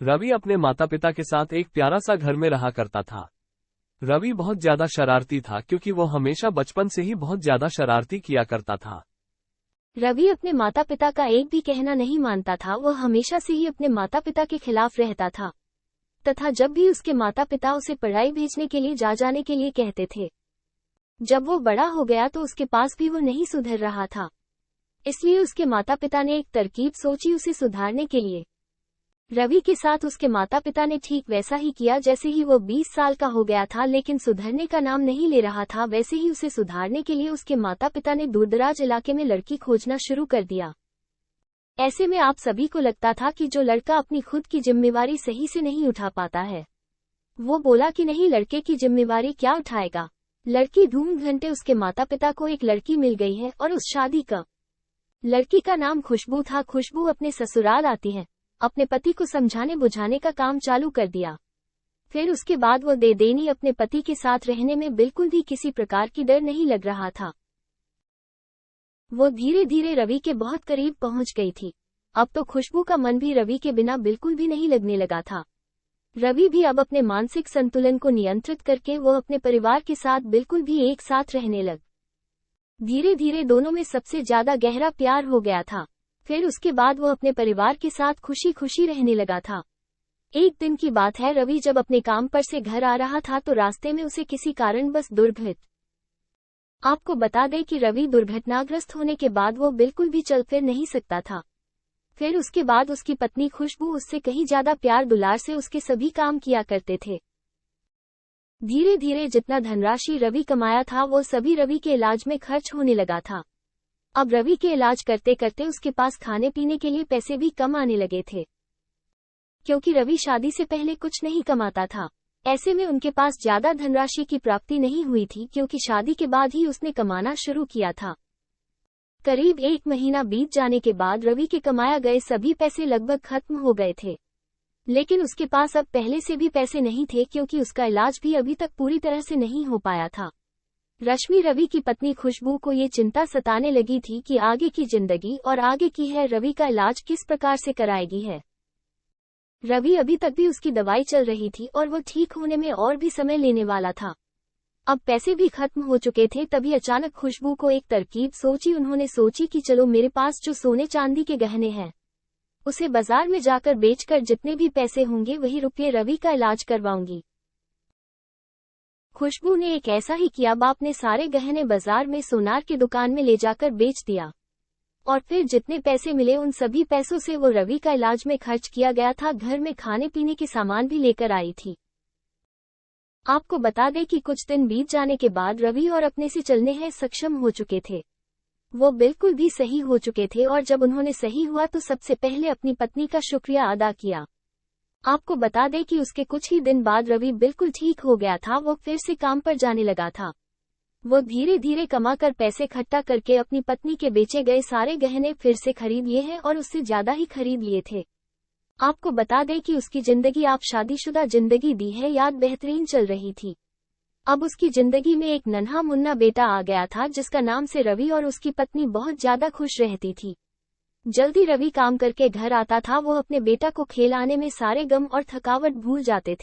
रवि अपने माता पिता के साथ एक प्यारा सा घर में रहा करता था। रवि बहुत ज्यादा शरारती था क्योंकि वो हमेशा बचपन से ही बहुत ज्यादा शरारती किया करता था। रवि अपने माता पिता का एक भी कहना नहीं मानता था। वह हमेशा से ही अपने माता पिता के खिलाफ रहता था तथा जब भी उसके माता पिता उसे पढ़ाई भेजने के लिए जाने के लिए कहते थे, जब वो बड़ा हो गया तो उसके पास भी वो नहीं सुधर रहा था। इसलिए उसके माता पिता ने एक तरकीब सोची उसे सुधारने के लिए। रवि के साथ उसके माता पिता ने ठीक वैसा ही किया जैसे ही वो 20 साल का हो गया था, लेकिन सुधरने का नाम नहीं ले रहा था। वैसे ही उसे सुधारने के लिए उसके माता पिता ने दूरदराज इलाके में लड़की खोजना शुरू कर दिया। ऐसे में आप सभी को लगता था कि जो लड़का अपनी खुद की जिम्मेवारी सही से नहीं उठा पाता है, वो बोला कि नहीं, लड़के की जिम्मेवारी क्या उठाएगा। लड़की ढूंढ घंटे उसके माता पिता को एक लड़की मिल गई है और उस शादी का लड़की का नाम खुशबू था। खुशबू अपने ससुराल आती है, अपने पति को समझाने बुझाने का काम चालू कर दिया। फिर उसके बाद वो दे देनी अपने पति के साथ रहने में बिल्कुल भी किसी प्रकार की डर नहीं लग रहा था। वो धीरे धीरे रवि के बहुत करीब पहुंच गई थी। अब तो खुशबू का मन भी रवि के बिना बिल्कुल भी नहीं लगने लगा था। रवि भी अब अपने मानसिक संतुलन को नियंत्रित करके वो अपने परिवार के साथ बिल्कुल भी एक साथ रहने लग। धीरे धीरे दोनों में सबसे ज्यादा गहरा प्यार हो गया था। फिर उसके बाद वो अपने परिवार के साथ खुशी खुशी रहने लगा था। एक दिन की बात है, रवि जब अपने काम पर से घर आ रहा था तो रास्ते में उसे किसी कारणवश दुर्घटना। आपको बता दें कि रवि दुर्घटनाग्रस्त होने के बाद वो बिल्कुल भी चल फिर नहीं सकता था। फिर उसके बाद उसकी पत्नी खुशबू उससे कहीं ज्यादा प्यार दुलार से उसके सभी काम किया करते थे। धीरे धीरे जितना धनराशि रवि कमाया था वो सभी रवि के इलाज में खर्च होने लगा था। अब रवि के इलाज करते करते उसके पास खाने पीने के लिए पैसे भी कम आने लगे थे, क्योंकि रवि शादी से पहले कुछ नहीं कमाता था। ऐसे में उनके पास ज्यादा धनराशि की प्राप्ति नहीं हुई थी, क्योंकि शादी के बाद ही उसने कमाना शुरू किया था। करीब 1 महीना बीत जाने के बाद रवि के कमाया गए सभी पैसे लगभग खत्म हो गए थे, लेकिन उसके पास अब पहले से भी पैसे नहीं थे, क्योंकि उसका इलाज भी अभी तक पूरी तरह से नहीं हो पाया था। रश्मि रवि की पत्नी खुशबू को ये चिंता सताने लगी थी कि आगे की जिंदगी और आगे की है रवि का इलाज किस प्रकार से कराएगी है। रवि अभी तक भी उसकी दवाई चल रही थी और वो ठीक होने में और भी समय लेने वाला था। अब पैसे भी खत्म हो चुके थे, तभी अचानक खुशबू को एक तरकीब सोची। उन्होंने सोची कि चलो, मेरे पास जो सोने चांदी के गहने हैं उसे बाजार में जाकर बेचकर जितने भी पैसे होंगे वही रुपये रवि का इलाज करवाऊंगी। खुशबू ने एक ऐसा ही किया। बाप ने सारे गहने बाजार में सोनार की दुकान में ले जाकर बेच दिया और फिर जितने पैसे मिले उन सभी पैसों से वो रवि का इलाज में खर्च किया गया था। घर में खाने पीने के सामान भी लेकर आई थी। आपको बता दें कि कुछ दिन बीत जाने के बाद रवि और अपने से चलने हैं सक्षम हो चुके थे। वो बिल्कुल भी सही हो चुके थे और जब उन्होंने सही हुआ तो सबसे पहले अपनी पत्नी का शुक्रिया अदा किया। आपको बता दें कि उसके कुछ ही दिन बाद रवि बिल्कुल ठीक हो गया था। वो फिर से काम पर जाने लगा था। वो धीरे धीरे कमाकर पैसे इकट्ठा करके अपनी पत्नी के बेचे गए सारे गहने फिर से खरीद लिए हैं और उससे ज्यादा ही खरीद लिए थे। आपको बता दें कि उसकी जिंदगी आप शादीशुदा जिंदगी दी है याद बेहतरीन चल रही थी। अब उसकी जिंदगी में एक नन्हा मुन्ना बेटा आ गया था जिसका नाम से रवि और उसकी पत्नी बहुत ज्यादा खुश रहती थी। जल्दी रवि काम करके घर आता था। वो अपने बेटा को खिलाने में सारे गम और थकावट भूल जाते